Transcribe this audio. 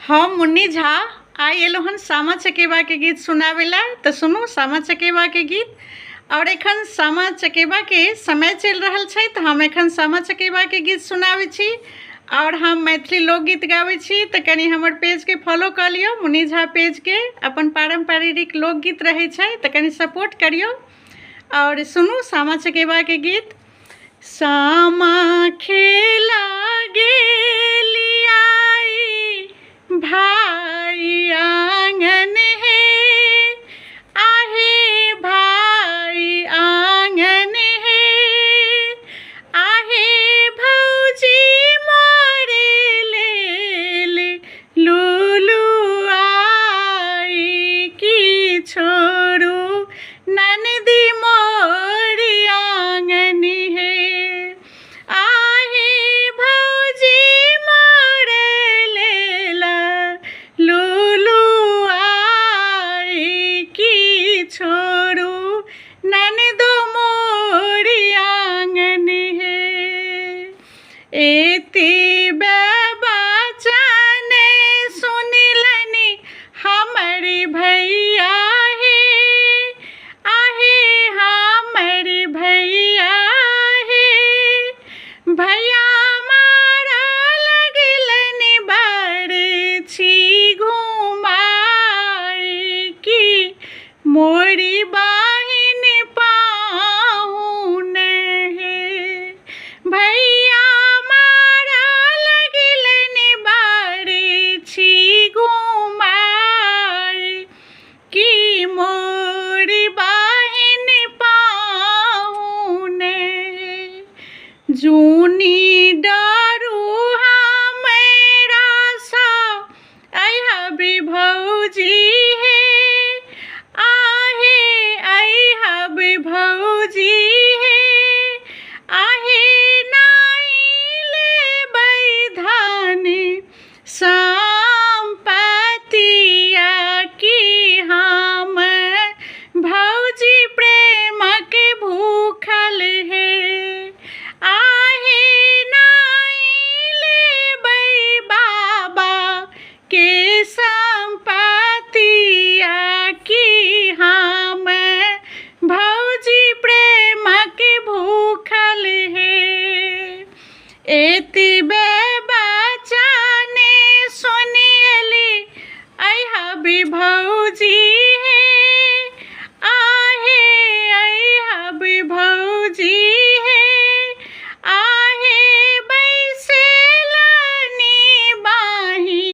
हम मुन्नी झा आई एलो हन सामा चकेबा के गीत सुनावेला। तो सुनू सामा चकेबा के गीत। और एखन सामा चकेबा के समय चल रहा है, तो हम एखन सामा चकेबा के गीत सुनावे छी और हम मैथिली लोकगीत गावे छी। तो कनी हमर पेज के फॉलो कर लियो, मुन्नी झा पेज के। अपन पारंपरिक लोकगीत रहे छै तो कनी सपोर्ट करियो। और सुनू सामा चकेबा के गीत। सामा खेला गेलिया भाई आंगन है, आहे भाई आंगन है, आहे भौजी मोरे ले लूलू आई की छोरू ननदी मोरी आंगन है, आहे भौजी मोरे लेला लूलू आई की छोरू ननदो मोरी आंगन है। एती बाबा जाने सुनिलनी हमारी भैया है, आहे हमारी भैया है, भैया मारा लगलनी बारे छी घुमाई की मोरी बहिन पाहुन है, भैया मारा लगलनी बारे छी घुमाई की मोरी बहिन पाहुन है। जूनी डारू हमेरा सा आई भी भौजी है, आहे भी भौजी है, आहे नाई ले बैधानी सा